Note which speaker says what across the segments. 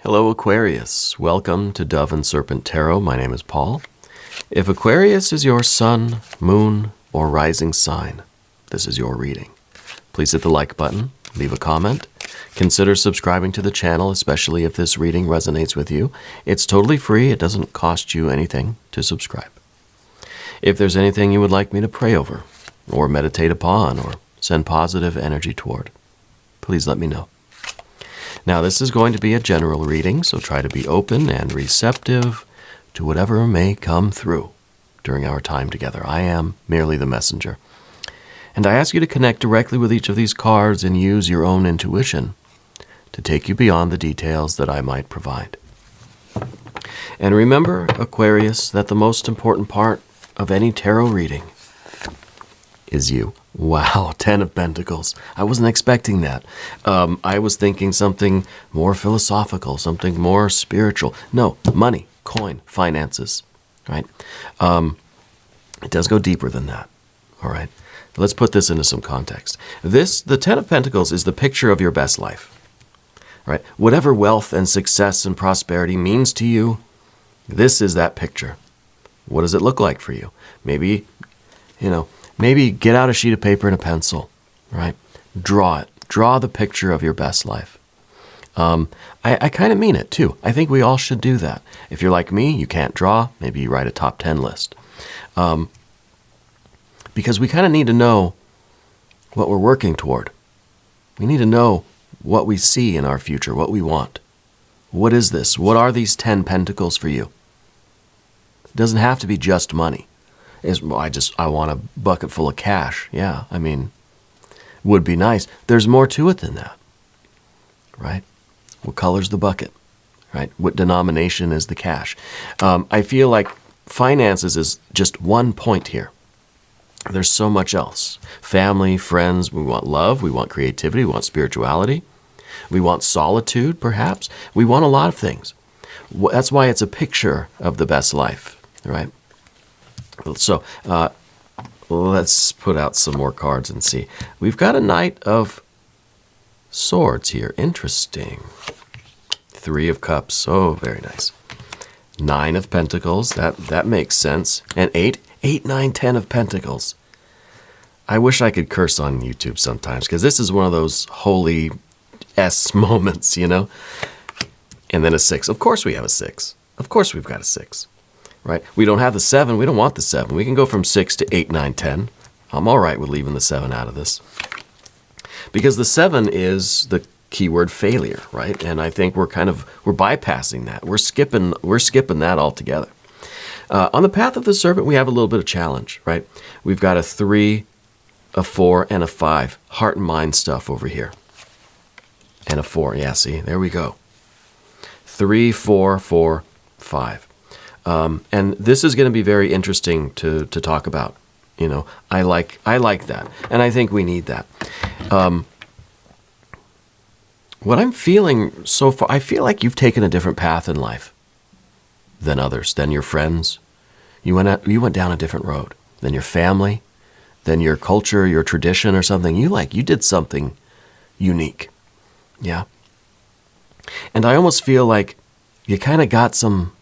Speaker 1: Hello Aquarius, welcome to Dove and Serpent Tarot. My name is Paul. If Aquarius is your sun, moon, or rising sign, this is your reading. Please hit the like button, leave a comment, consider subscribing to the channel, especially if this reading resonates with you. It's totally free, it doesn't cost you anything to subscribe. If there's anything you would like me to pray over, or meditate upon, or send positive energy toward, please let me know. Now, this is going to be a general reading, so try to be open and receptive to whatever may come through during our time together. I am merely the messenger. And I ask you to connect directly with each of these cards and use your own intuition to take you beyond the details that I might provide. And remember, Aquarius, that the most important part of any tarot reading is you. Wow, 10 of Pentacles. I wasn't expecting that. I was thinking something more philosophical, something more spiritual. No, money, coin, finances, right? It does go deeper than that, all right? Let's put this into some context. The 10 of Pentacles is the picture of your best life, right? Whatever wealth and success and prosperity means to you, this is that picture. What does it look like for you? Maybe, maybe get out a sheet of paper and a pencil, right? Draw it. Draw the picture of your best life. I kind of mean it, too. I think we all should do that. If you're like me, you can't draw, maybe you write a top 10 list. Because we kind of need to know what we're working toward. We need to know what we see in our future, what we want. What is this? What are these 10 pentacles for you? It doesn't have to be just money. I want a bucket full of cash. Yeah, would be nice. There's more to it than that, right? What color's the bucket, right? What denomination is the cash? I feel like finances is just one point here. There's so much else. Family, friends, we want love, we want creativity, we want spirituality, we want solitude, perhaps. We want a lot of things. That's why it's a picture of the best life, right? So let's put out some more cards and see. We've got a Knight of Swords here. Interesting. 3 of Cups. Oh, very nice. 9 of Pentacles. That makes sense. And 8, 9, 10 of Pentacles. I wish I could curse on YouTube sometimes, because this is one of those holy S moments, And then a 6. Of course we have a 6. Of course we've got a 6. Right? We don't have the 7. We don't want the 7. We can go from 6 to 8, 9, 10. I'm all right with leaving the 7 out of this. Because the 7 is the keyword failure, right? And I think we're bypassing that. We're skipping that altogether. On the path of the serpent, we have a little bit of challenge, right? We've got a 3, a 4, and a 5. Heart and mind stuff over here. And a 4. Yeah, see? There we go. 3, 4, 4, 5. And this is going to be very interesting to talk about. I like that, and I think we need that. What I'm feeling so far, I feel like you've taken a different path in life than others, than your friends. You went down a different road than your family, than your culture, your tradition, or something. You did something unique, yeah. And I almost feel like you kind of got some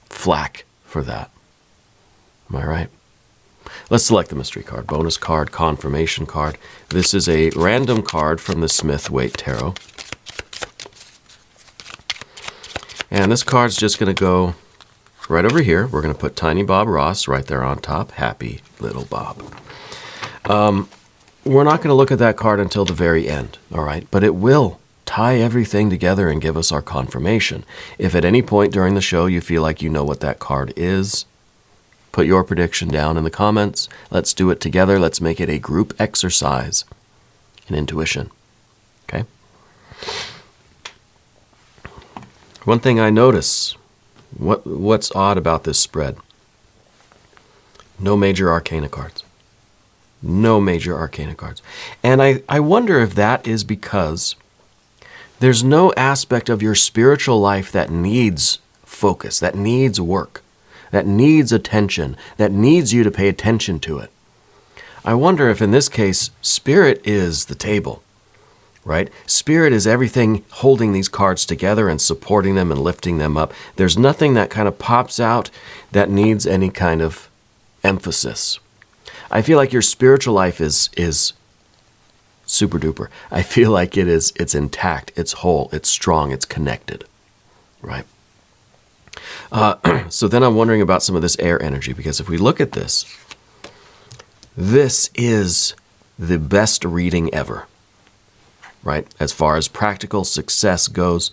Speaker 1: flack for that. Am I right? Let's select the mystery card. Bonus card, confirmation card. This is a random card from the Smith-Waite Tarot. And this card's just going to go right over here. We're going to put Tiny Bob Ross right there on top. Happy little Bob. We're not going to look at that card until the very end, all right? But it will tie everything together and give us our confirmation. If at any point during the show you feel like you know what that card is, put your prediction down in the comments. Let's do it together. Let's make it a group exercise in intuition. Okay? One thing I notice, what's odd about this spread? No major arcana cards. No major arcana cards. And I wonder if that is because there's no aspect of your spiritual life that needs focus, that needs work, that needs attention, that needs you to pay attention to it. I wonder if in this case, spirit is the table, right? Spirit is everything holding these cards together and supporting them and lifting them up. There's nothing that kind of pops out that needs any kind of emphasis. I feel like your spiritual life is super duper. I feel like it's intact, it's whole, it's strong, it's connected, right? So then I'm wondering about some of this air energy, because if we look at this, this is the best reading ever, right? As far as practical success goes,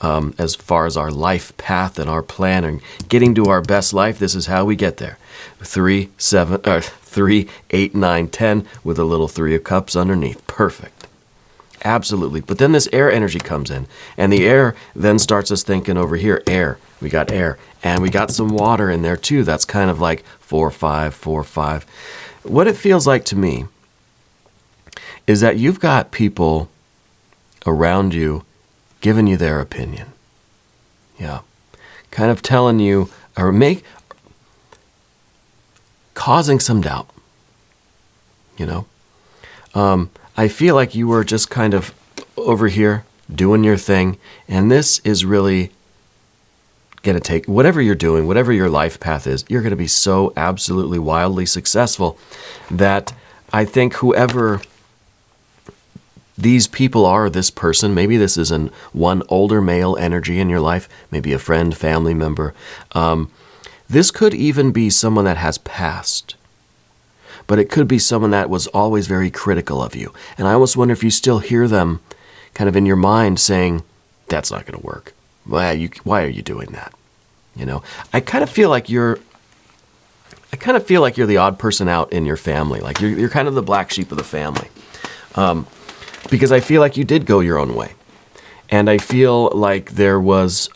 Speaker 1: as far as our life path and our plan and getting to our best life, this is how we get there. 3, 8, 9, 10 with a little 3 of cups underneath. Perfect. Absolutely. But then this air energy comes in, and the air then starts us thinking over here, air. We got air, and we got some water in there too. That's kind of like 4, 5, 4, 5. What it feels like to me is that you've got people around you giving you their opinion. Yeah. Kind of telling you, or causing some doubt. You know? I feel like you were just kind of over here doing your thing, and this is really going to take, whatever you're doing, whatever your life path is, you're going to be so absolutely wildly successful that I think whoever these people are, this person, maybe this is one older male energy in your life, maybe a friend, family member. This could even be someone that has passed. But it could be someone that was always very critical of you. And I almost wonder if you still hear them kind of in your mind saying, that's not going to work. Why are you doing that? You know, I kind of feel like you're the odd person out in your family. Like you're kind of the black sheep of the family. Because I feel like you did go your own way. And I feel like there was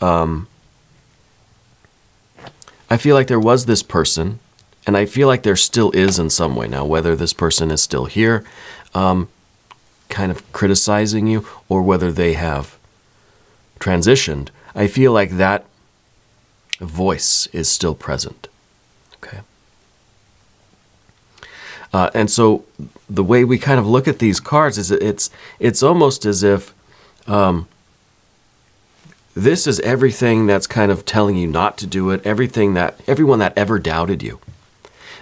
Speaker 1: this person, and I feel like there still is in some way. Now, whether this person is still here, kind of criticizing you, or whether they have transitioned, I feel like that voice is still present. Okay. And so the way we kind of look at these cards is it's almost as if this is everything that's kind of telling you not to do it, everyone that ever doubted you.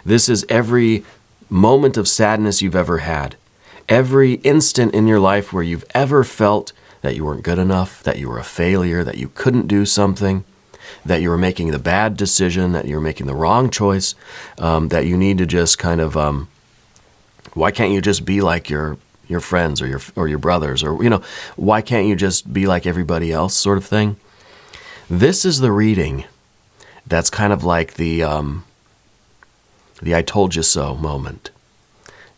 Speaker 1: This is every moment of sadness you've ever had, every instant in your life where you've ever felt that you weren't good enough, that you were a failure, that you couldn't do something, that you were making the bad decision, that you were making the wrong choice, that you need to just kind of, why can't you just be like your friends or your brothers, or, you know, why can't you just be like everybody else sort of thing? This is the reading that's kind of like the I told you so moment.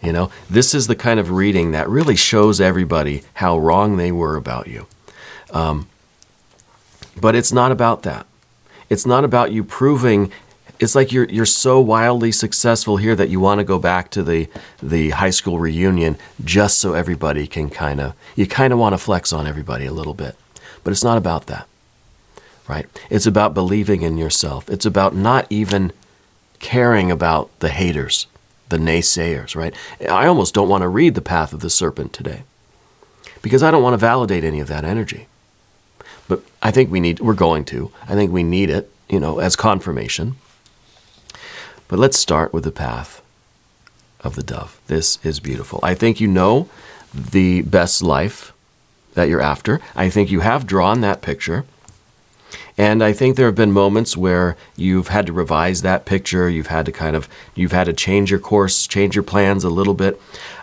Speaker 1: You know, this is the kind of reading that really shows everybody how wrong they were about you. But it's not about that. It's not about you proving. It's like you're so wildly successful here that you want to go back to the high school reunion just so everybody can you kind of want to flex on everybody a little bit. But it's not about that, right? It's about believing in yourself. It's about not even caring about the haters, the naysayers, right? I almost don't want to read the Path of the Serpent today because I don't want to validate any of that energy. But I think I think we need it, you know, as confirmation. But let's start with the Path of the Dove. This is beautiful. I think you know the best life that you're after. I think you have drawn that picture. And I think there have been moments where you've had to revise that picture. You've had to change your course, change your plans a little bit.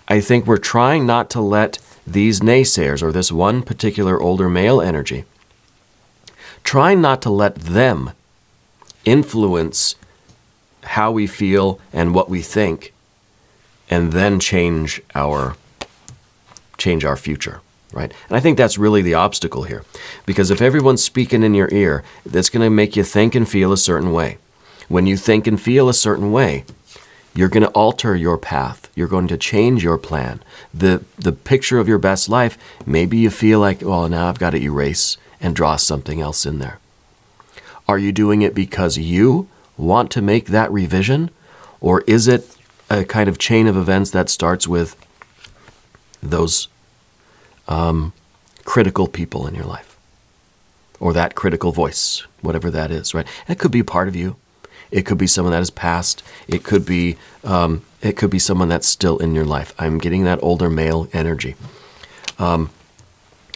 Speaker 1: I think we're trying not to let these naysayers, or this one particular older male energy, trying not to let them influence how we feel and what we think, and then change our future, right? And I think that's really the obstacle here. Because if everyone's speaking in your ear, that's going to make you think and feel a certain way. When you think and feel a certain way, you're going to alter your path. You're going to change your plan. The picture of your best life, maybe you feel like, well, now I've got to erase and draw something else in there. Are you doing it because you want to make that revision? Or is it a kind of chain of events that starts with those critical people in your life, or that critical voice, whatever that is, right? And it could be part of you. It could be someone that has passed. It could be someone that's still in your life. I'm getting that older male energy.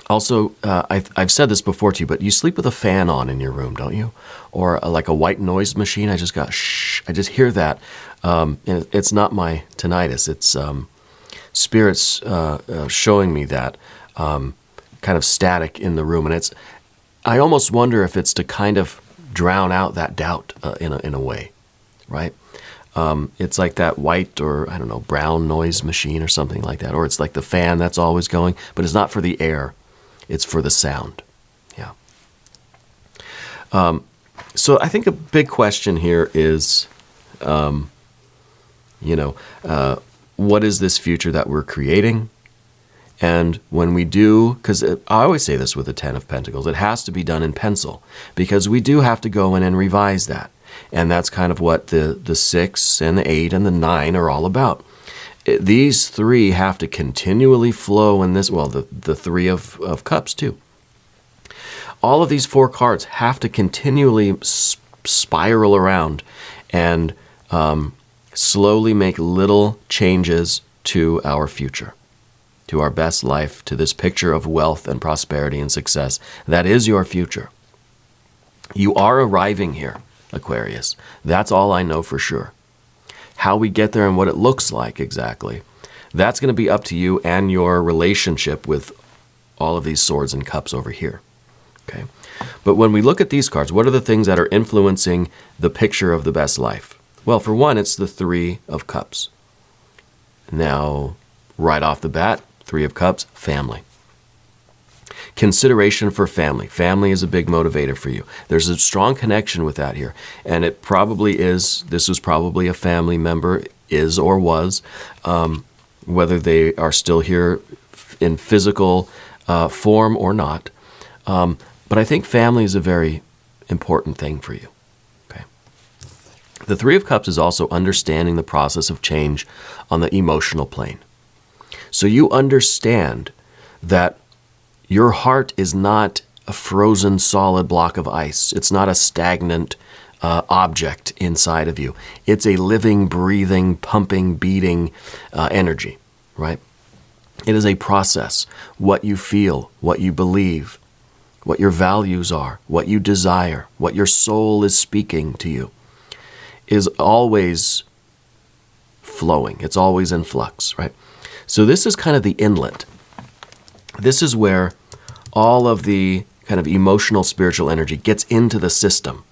Speaker 1: Also, I've said this before to you, but you sleep with a fan on in your room, don't you? Or like a white noise machine. I just got shh. I just hear that. And it's not my tinnitus. It's spirits showing me that kind of static in the room. And I almost wonder if it's to kind of drown out that doubt in a way, right? It's like that white or, I don't know, brown noise machine or something like that. Or it's like the fan that's always going, but it's not for the air. It's for the sound. Yeah. So I think a big question here is, what is this future that we're creating? And when we do, because I always say this with the Ten of Pentacles, it has to be done in pencil, because we do have to go in and revise that. And that's kind of what the 6 and the 8 and the 9 are all about. These three have to continually flow in this, well, the 3 of Cups too. All of these 4 cards have to continually spiral around and slowly make little changes to our future, to our best life, to this picture of wealth and prosperity and success. That is your future. You are arriving here, Aquarius. That's all I know for sure. How we get there and what it looks like exactly, that's going to be up to you and your relationship with all of these swords and cups over here. Okay? But when we look at these cards, what are the things that are influencing the picture of the best life? Well, for one, it's the 3 of Cups. Now, right off the bat, 3 of Cups, family. Consideration for family. Family is a big motivator for you. There's a strong connection with that here. And it probably is, this was probably a family member, is or was, whether they are still here in physical form or not. But I think family is a very important thing for you. Okay. The 3 of Cups is also understanding the process of change on the emotional plane. So you understand that your heart is not a frozen solid block of ice. It's not a stagnant object inside of you. It's a living, breathing, pumping, beating energy, right? It is a process. What you feel, what you believe, what your values are, what you desire, what your soul is speaking to you is always flowing. It's always in flux, right? So this is kind of the inlet. This is where all of the kind of emotional, spiritual energy gets into the system,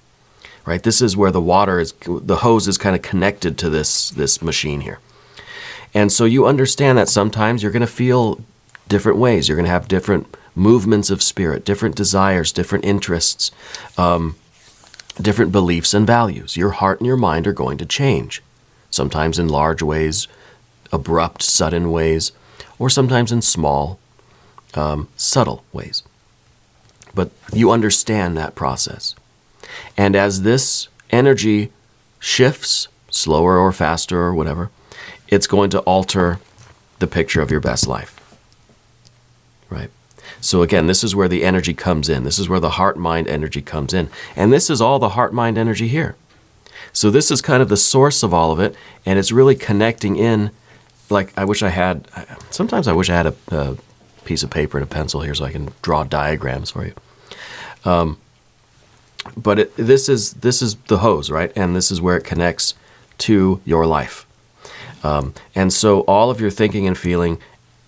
Speaker 1: right? This is where the hose is kind of connected to this machine here. And so you understand that sometimes you're going to feel different ways. You're going to have different movements of spirit, different desires, different interests, different beliefs and values. Your heart and your mind are going to change, sometimes in large ways, abrupt, sudden ways, or sometimes in small, subtle ways. But you understand that process. And as this energy shifts, slower or faster or whatever, it's going to alter the picture of your best life. Right? So again, this is where the energy comes in. This is where the heart-mind energy comes in. And this is all the heart-mind energy here. So this is kind of the source of all of it, and it's really connecting in. Like, sometimes I wish I had a piece of paper and a pencil here so I can draw diagrams for you. But this is the hose, right? And this is where it connects to your life. And so all of your thinking and feeling,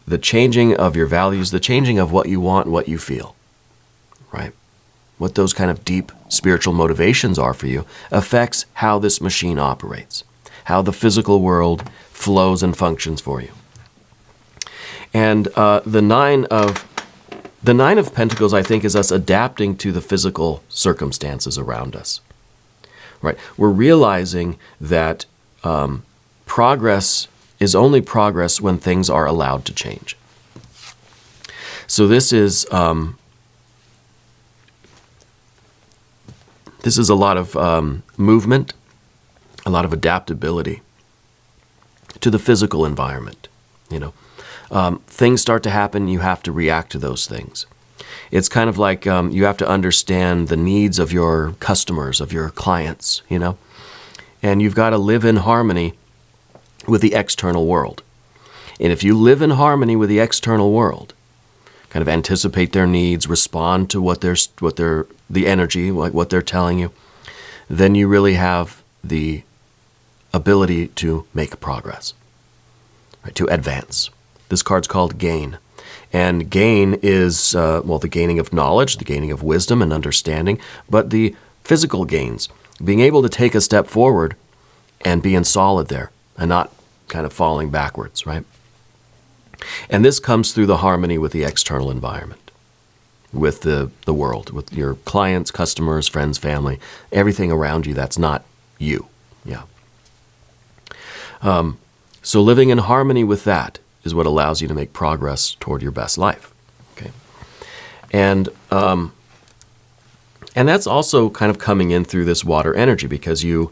Speaker 1: the changing of your values, the changing of what you want, what you feel, right? What those kind of deep spiritual motivations are for you affects how this machine operates, how the physical world flows and functions for you. And the nine of Pentacles, I think, is us adapting to the physical circumstances around us. Right? We're realizing that progress is only progress when things are allowed to change. So this is a lot of movement, a lot of adaptability to the physical environment. things start to happen, you have to react to those things. It's kind of like you have to understand the needs of your customers, of your clients, and you've got to live in harmony with the external world. And if you live in harmony with the external world, kind of anticipate their needs, respond to the energy, like what they're telling you, then you really have the ability to make progress, right? To advance. This card's called Gain. And gain is, the gaining of knowledge, the gaining of wisdom and understanding, but the physical gains, being able to take a step forward and being solid there and not kind of falling backwards, right? And this comes through the harmony with the external environment, with the world, with your clients, customers, friends, family, everything around you that's not you. Yeah. So living in harmony with that is what allows you to make progress toward your best life. Okay. And that's also kind of coming in through this water energy, because you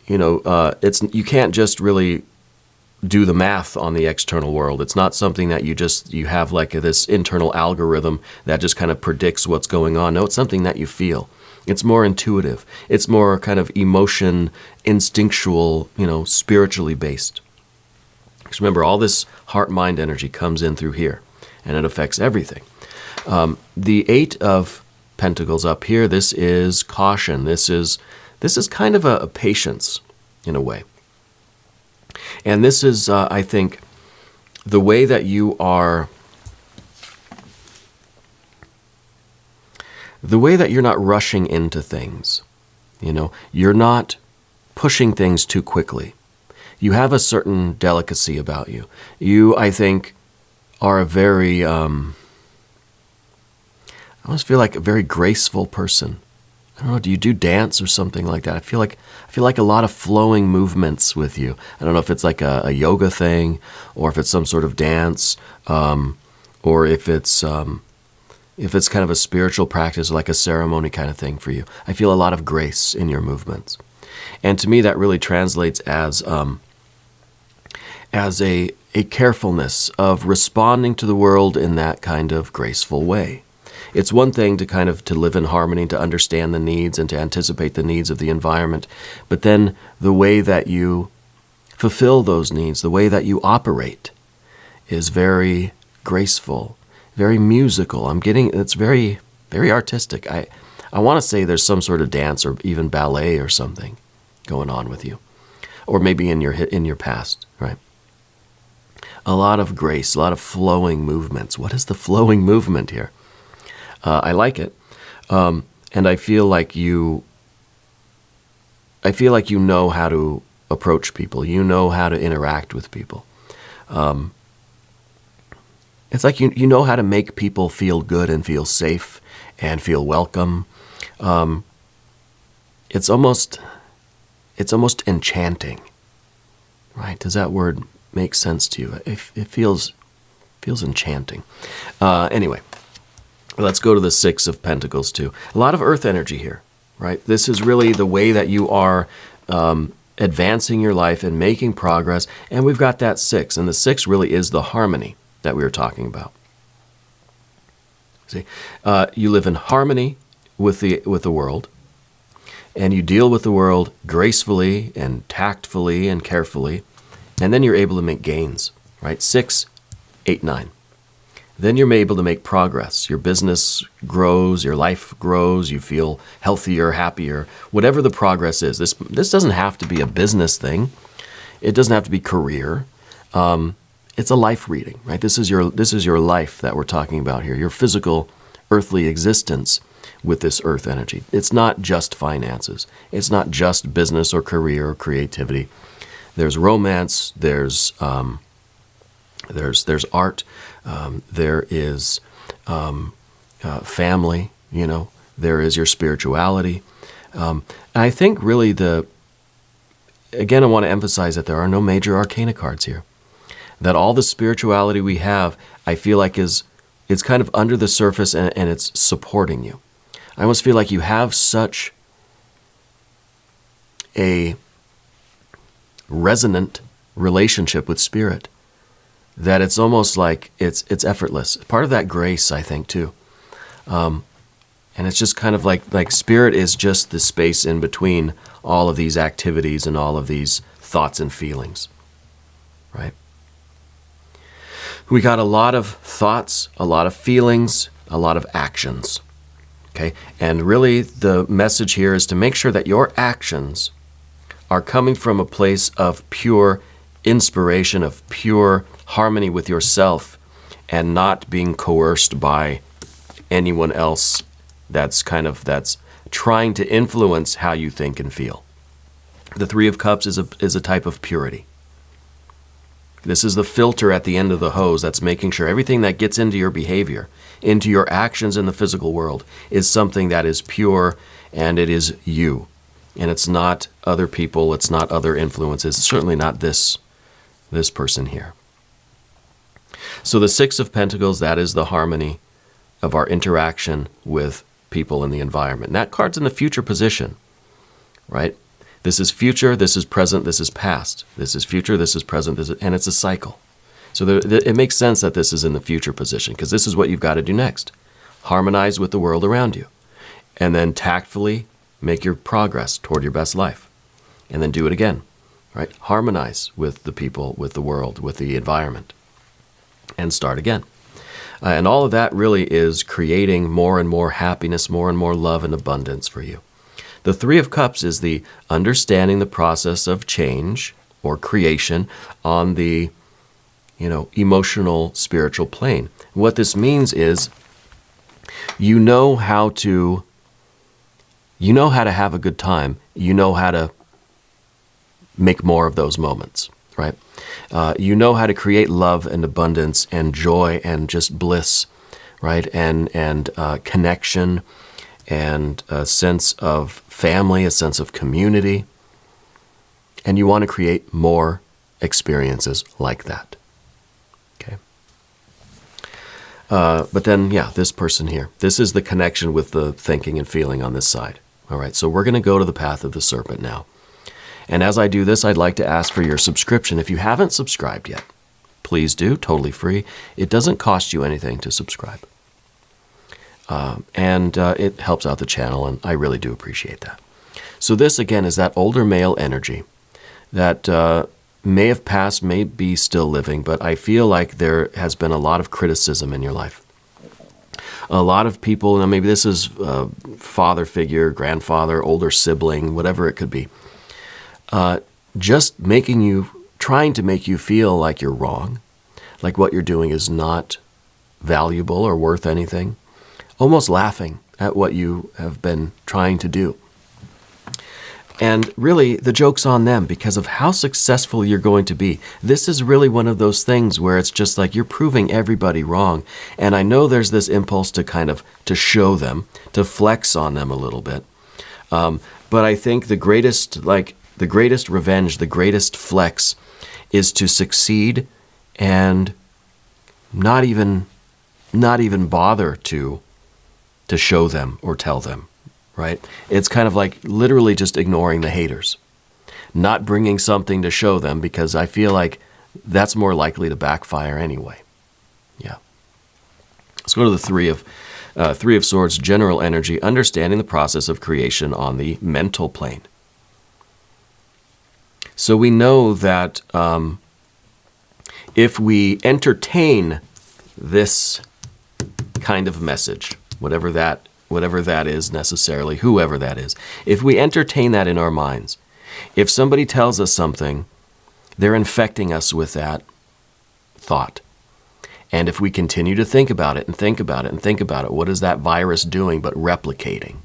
Speaker 1: can't just really do the math on the external world. It's not something that you have like this internal algorithm that just kind of predicts what's going on. No, it's something that you feel. It's more intuitive. It's more kind of emotion, instinctual, spiritually based. Because remember, all this heart-mind energy comes in through here, and it affects everything. The Eight of Pentacles up here, this is caution. This is kind of a patience in a way. And this is, I think, the way that you are, the way that you're not rushing into things. You're not pushing things too quickly. You have a certain delicacy about you. You, I think, are a very, I almost feel like a very graceful person. I don't know, do you do dance or something like that? I feel like a lot of flowing movements with you. I don't know if it's like a yoga thing, or if it's some sort of dance, or if it's kind of a spiritual practice, like a ceremony kind of thing for you. I feel a lot of grace in your movements. And to me, that really translates as a carefulness of responding to the world in that kind of graceful way. It's one thing to live in harmony, to understand the needs and to anticipate the needs of the environment, but then the way that you fulfill those needs, the way that you operate, is very graceful, very musical. It's very, very artistic. I want to say there's some sort of dance or even ballet or something going on with you, or maybe in your past, right? A lot of grace, a lot of flowing movements. What is the flowing movement here? I like it, and I feel like you know how to approach people. You know how to interact with people. It's like you know how to make people feel good and feel safe and feel welcome. It's almost enchanting, right? Does that word make sense to you? It feels enchanting. Anyway. Let's go to the Six of Pentacles too. A lot of earth energy here, right? This is really the way that you are advancing your life and making progress. And we've got that six. And the six really is the harmony that we were talking about. See, you live in harmony with the world. And you deal with the world gracefully and tactfully and carefully. And then you're able to make gains, right? 6, 8, 9. Then you're able to make progress. Your business grows, your life grows, you feel healthier, happier, whatever the progress is. This doesn't have to be a business thing. It doesn't have to be career. It's a life reading, right? This is your life that we're talking about here, your physical, earthly existence with this earth energy. It's not just finances. It's not just business or career or creativity. There's romance, there's art, there is family, there is your spirituality. And I think really again, I want to emphasize that there are no major arcana cards here. That all the spirituality we have, I feel like it's kind of under the surface and it's supporting you. I almost feel like you have such a resonant relationship with spirit that it's almost like it's effortless. Part of that grace, I think, too. And it's just kind of like spirit is just the space in between all of these activities and all of these thoughts and feelings, right? We got a lot of thoughts, a lot of feelings, a lot of actions, okay? And really the message here is to make sure that your actions are coming from a place of pure inspiration, of pure harmony with yourself, and not being coerced by anyone else that's trying to influence how you think and feel. The Three of Cups is a type of purity. This is the filter at the end of the hose that's making sure everything that gets into your behavior, into your actions in the physical world, is something that is pure, and it is you. And it's not other people, it's not other influences, it's certainly not this person here. So the Six of Pentacles, that is the harmony of our interaction with people in the environment. And that card's in the future position, right? This is future, this is present, this is past. This is future, this is present, and it's a cycle. So it makes sense that this is in the future position, because this is what you've got to do next. Harmonize with the world around you. And then tactfully make your progress toward your best life. And then do it again, right? Harmonize with the people, with the world, with the environment. And start again. And all of that really is creating more and more happiness, more and more love and abundance for you. The Three of Cups is the understanding the process of change or creation on the, emotional, spiritual plane. What this means is you know how to have a good time. You know how to make more of those moments, right? You know how to create love and abundance and joy and just bliss, right? And connection and a sense of family, a sense of community. And you want to create more experiences like that. Okay. But then, this person here. This is the connection with the thinking and feeling on this side. All right, so we're going to go to the path of the serpent now. And as I do this, I'd like to ask for your subscription. If you haven't subscribed yet, please do, totally free. It doesn't cost you anything to subscribe. And it helps out the channel, and I really do appreciate that. So this, again, is that older male energy that may have passed, may be still living, but I feel like there has been a lot of criticism in your life. A lot of people, maybe this is father figure, grandfather, older sibling, whatever it could be, just trying to make you feel like you're wrong, like what you're doing is not valuable or worth anything, almost laughing at what you have been trying to do. And really, the joke's on them because of how successful you're going to be. This is really one of those things where it's just like you're proving everybody wrong. And I know there's this impulse to show them, to flex on them a little bit. But I think the greatest revenge, the greatest flex is to succeed and not even bother to show them or tell them, right? It's kind of like literally just ignoring the haters, not bringing something to show them, because I feel like that's more likely to backfire anyway. Yeah. Let's go to the Three of Swords, general energy, understanding the process of creation on the mental plane. So we know that if we entertain this kind of message, whatever that is necessarily, whoever that is, if we entertain that in our minds, if somebody tells us something, they're infecting us with that thought. And if we continue to think about it and think about it and think about it, what is that virus doing but replicating?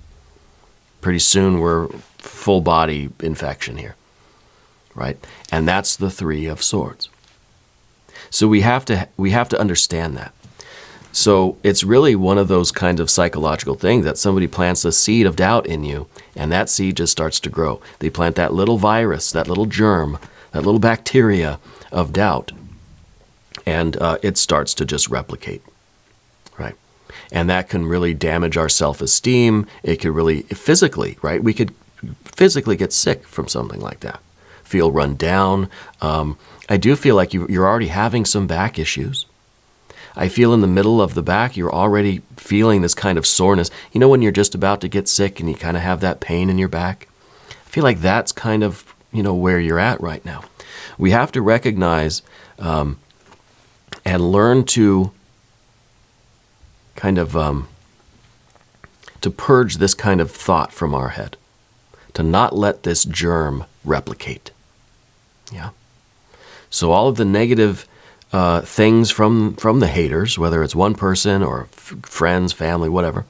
Speaker 1: Pretty soon we're full body infection here. Right? And that's the Three of Swords. So we have to understand that. So it's really one of those kind of psychological things that somebody plants a seed of doubt in you, and that seed just starts to grow. They plant that little virus, that little germ, that little bacteria of doubt, and it starts to just replicate. Right? And that can really damage our self-esteem. It could really physically, right? We could physically get sick from something like that. Feel run down, I do feel like you're already having some back issues. I feel in the middle of the back, you're already feeling this kind of soreness. You know when you're just about to get sick and you kind of have that pain in your back? I feel like that's kind of, where you're at right now. We have to recognize and learn to kind of to purge this kind of thought from our head, to not let this germ replicate. Yeah. So all of the negative things from the haters, whether it's one person or friends, family, whatever,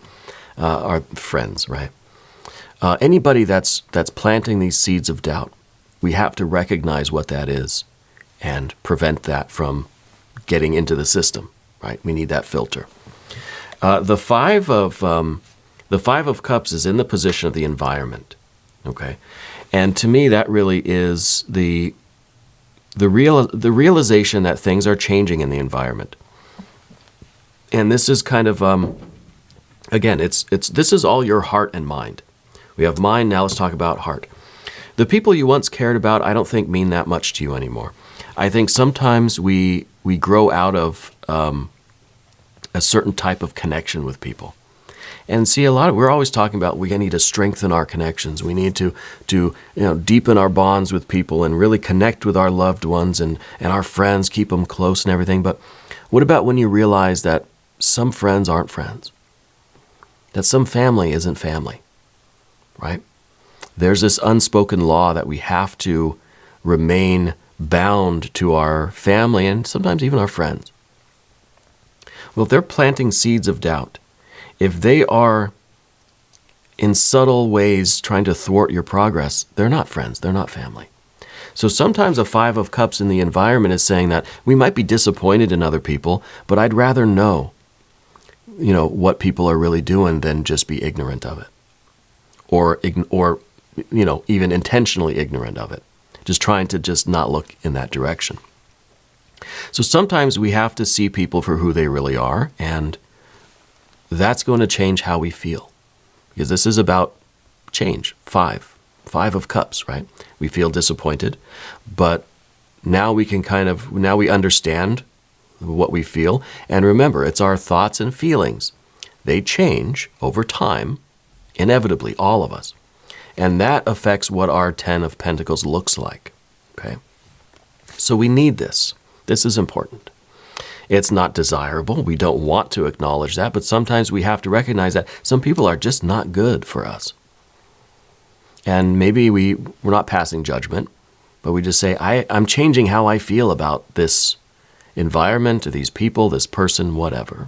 Speaker 1: are friends, right? Anybody that's planting these seeds of doubt, we have to recognize what that is and prevent that from getting into the system, right? We need that filter. The Five of Cups is in the position of the environment, okay? And to me, that really is the realization that things are changing in the environment. And this is kind of, again, this is all your heart and mind. We have mind, now let's talk about heart. The people you once cared about, I don't think mean that much to you anymore. I think sometimes we grow out of a certain type of connection with people. And see, we're always talking about we need to strengthen our connections. We need to deepen our bonds with people and really connect with our loved ones and our friends, keep them close and everything. But what about when you realize that some friends aren't friends? That some family isn't family, right? There's this unspoken law that we have to remain bound to our family and sometimes even our friends. Well, if they're planting seeds of doubt, if they are in subtle ways trying to thwart your progress, they're not friends, they're not family. So sometimes a Five of Cups in the environment is saying that we might be disappointed in other people, but I'd rather know, what people are really doing than just be ignorant of it. Or even intentionally ignorant of it. Just trying to just not look in that direction. So sometimes we have to see people for who they really are, and that's going to change how we feel. Because this is about change. Five of Cups, right? We feel disappointed, but now we can now we understand what we feel. And remember, it's our thoughts and feelings. They change over time, inevitably, all of us. And that affects what our Ten of Pentacles looks like, okay? So we need this. This is important. It's not desirable. We don't want to acknowledge that, but sometimes we have to recognize that some people are just not good for us. And maybe we're not passing judgment, but we just say, I'm changing how I feel about this environment, or these people, this person, whatever.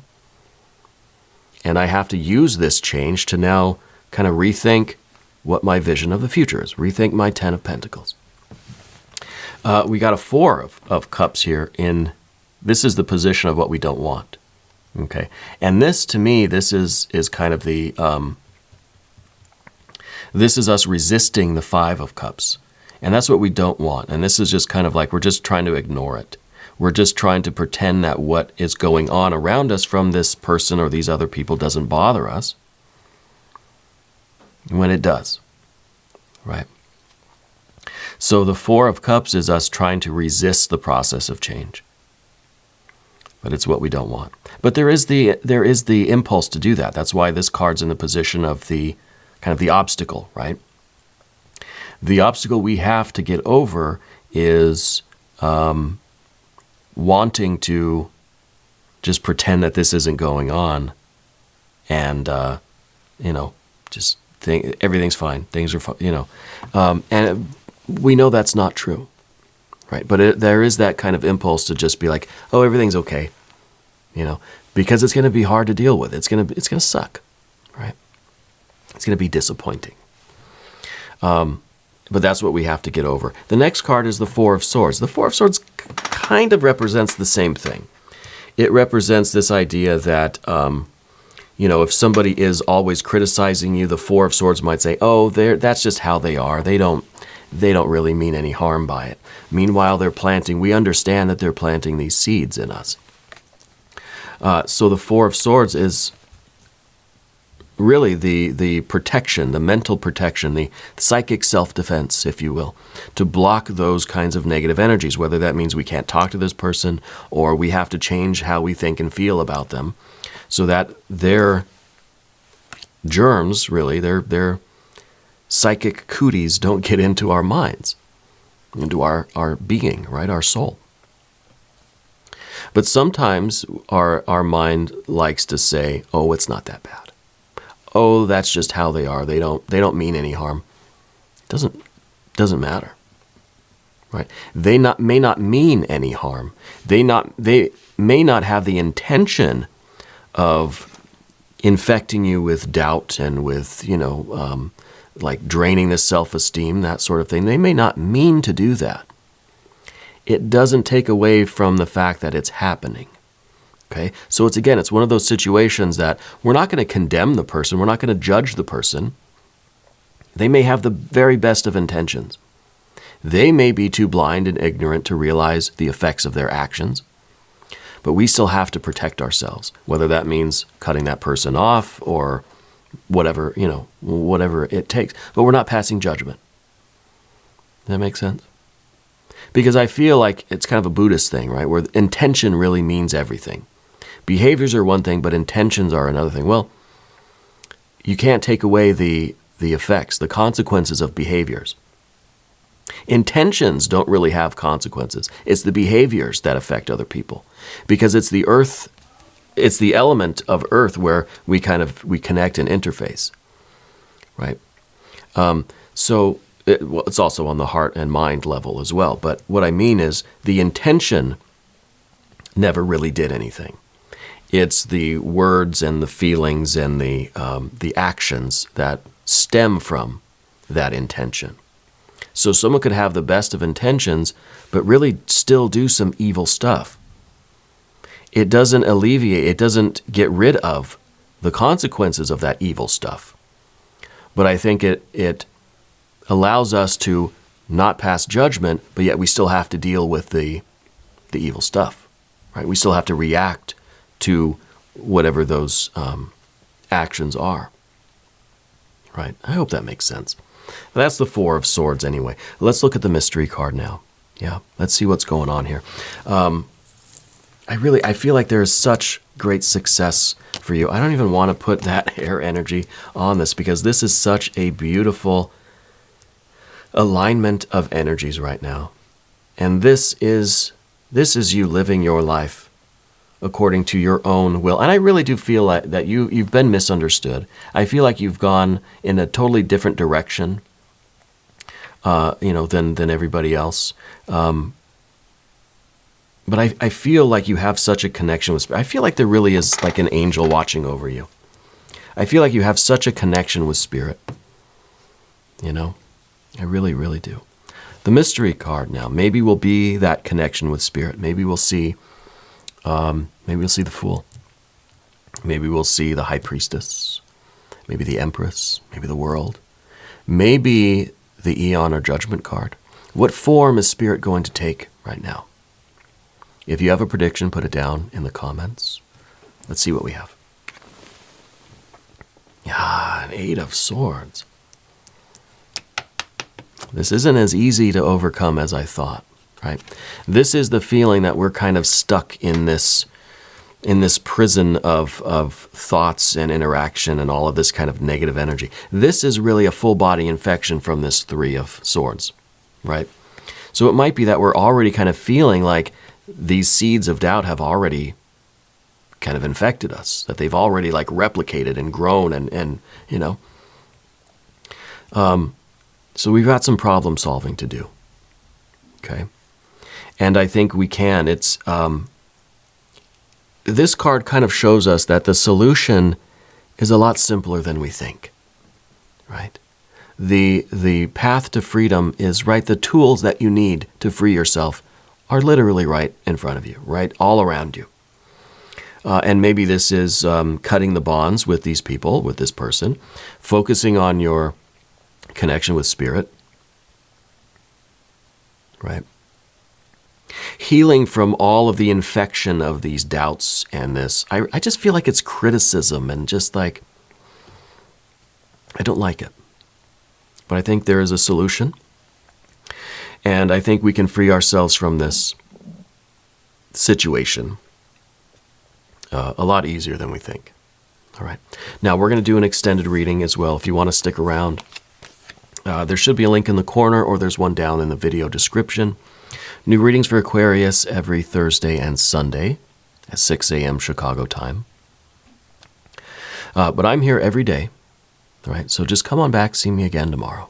Speaker 1: And I have to use this change to now kind of rethink what my vision of the future is, rethink my Ten of Pentacles. We got a Four of Cups here this is the position of what we don't want, okay? And this, to me, this is kind of this is us resisting the Five of Cups. And that's what we don't want. And this is just kind of like we're just trying to ignore it. We're just trying to pretend that what is going on around us from this person or these other people doesn't bother us, when it does, right? So the Four of Cups is us trying to resist the process of change. But it's what we don't want. But there is the impulse to do that. That's why this card's in the position of the kind of the obstacle, right? The obstacle we have to get over is wanting to just pretend that this isn't going on and, just think everything's fine. Things are, and we know that's not true. Right, but there is that kind of impulse to just be like, oh, everything's okay, because it's going to be hard to deal with. It's going to suck, right? It's going to be disappointing. But that's what we have to get over. The next card is the Four of Swords. The Four of Swords kind of represents the same thing. It represents this idea that, if somebody is always criticizing you, the Four of Swords might say, oh, that's just how they are. They don't really mean any harm by it. Meanwhile, we understand that they're planting these seeds in us. So the Four of Swords is really the protection, the mental protection, the psychic self-defense, if you will, to block those kinds of negative energies, whether that means we can't talk to this person or we have to change how we think and feel about them so that their germs, really, their psychic cooties don't get into our minds, into our being, right, our soul. But sometimes our mind likes to say, oh, it's not that bad. Oh, that's just how they are. They don't mean any harm. Doesn't matter. Right? They may not mean any harm. They may not have the intention of infecting you with doubt and with, like draining the self-esteem, that sort of thing. They may not mean to do that. It doesn't take away from the fact that it's happening. Okay? So it's one of those situations that we're not going to condemn the person. We're not going to judge the person. They may have the very best of intentions. They may be too blind and ignorant to realize the effects of their actions. But we still have to protect ourselves, whether that means cutting that person off or whatever, whatever it takes. But we're not passing judgment. Does that make sense? Because I feel like it's kind of a Buddhist thing, right? Where intention really means everything. Behaviors are one thing, but intentions are another thing. Well, you can't take away the effects, the consequences of behaviors. Intentions don't really have consequences. It's the behaviors that affect other people. Because it's the earth, it's the element of earth where we connect and interface, right? It's also on the heart and mind level as well. But what I mean is the intention never really did anything. It's the words and the feelings and the actions that stem from that intention. So someone could have the best of intentions, but really still do some evil stuff. It doesn't alleviate, it doesn't get rid of the consequences of that evil stuff. But I think it allows us to not pass judgment, but yet we still have to deal with the evil stuff, right? We still have to react to whatever those actions are, right? I hope that makes sense. That's the Four of Swords anyway. Let's look at the mystery card now. Yeah, let's see what's going on here. I feel like there is such great success for you. I don't even want to put that air energy on this because this is such a beautiful alignment of energies right now. And this is you living your life according to your own will. And I really do feel like that you've been misunderstood. I feel like you've gone in a totally different direction, than everybody else. But I feel like you have such a connection with Spirit. I feel like there really is like an angel watching over you. I feel like you have such a connection with Spirit. I really, really do. The mystery card now, maybe will be that connection with Spirit. Maybe we'll see the Fool. Maybe we'll see the High Priestess. Maybe the Empress. Maybe the World. Maybe the Eon or Judgment card. What form is Spirit going to take right now? If you have a prediction, put it down in the comments. Let's see what we have. Yeah, an Eight of Swords. This isn't as easy to overcome as I thought, right? This is the feeling that we're kind of stuck in this prison of thoughts and interaction and all of this kind of negative energy. This is really a full body infection from this Three of Swords, right? So it might be that we're already kind of feeling like these seeds of doubt have already kind of infected us, that they've already like replicated and grown and so we've got some problem solving to do, okay? And I think we can. It's this card kind of shows us that the solution is a lot simpler than we think, right? The path to freedom is right. The tools that you need to free yourself are literally right in front of you, right all around you. And maybe this is cutting the bonds with these people, with this person, focusing on your connection with Spirit, right? Healing from all of the infection of these doubts and this. I just feel like it's criticism and just like, I don't like it. But I think there is a solution. And I think we can free ourselves from this situation a lot easier than we think. All right. Now, we're going to do an extended reading as well. If you want to stick around, there should be a link in the corner, or there's one down in the video description. New readings for Aquarius every Thursday and Sunday at 6 a.m. Chicago time. But I'm here every day. All right. So just come on back, see me again tomorrow.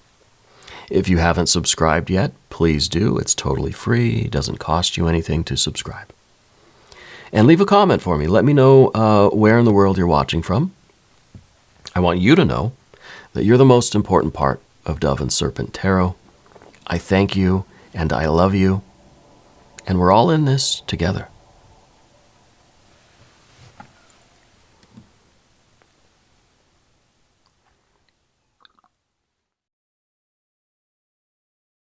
Speaker 1: If you haven't subscribed yet, please do. It's totally free. It doesn't cost you anything to subscribe. And leave a comment for me. Let me know where in the world you're watching from. I want you to know that you're the most important part of Dove and Serpent Tarot. I thank you and I love you. And we're all in this together.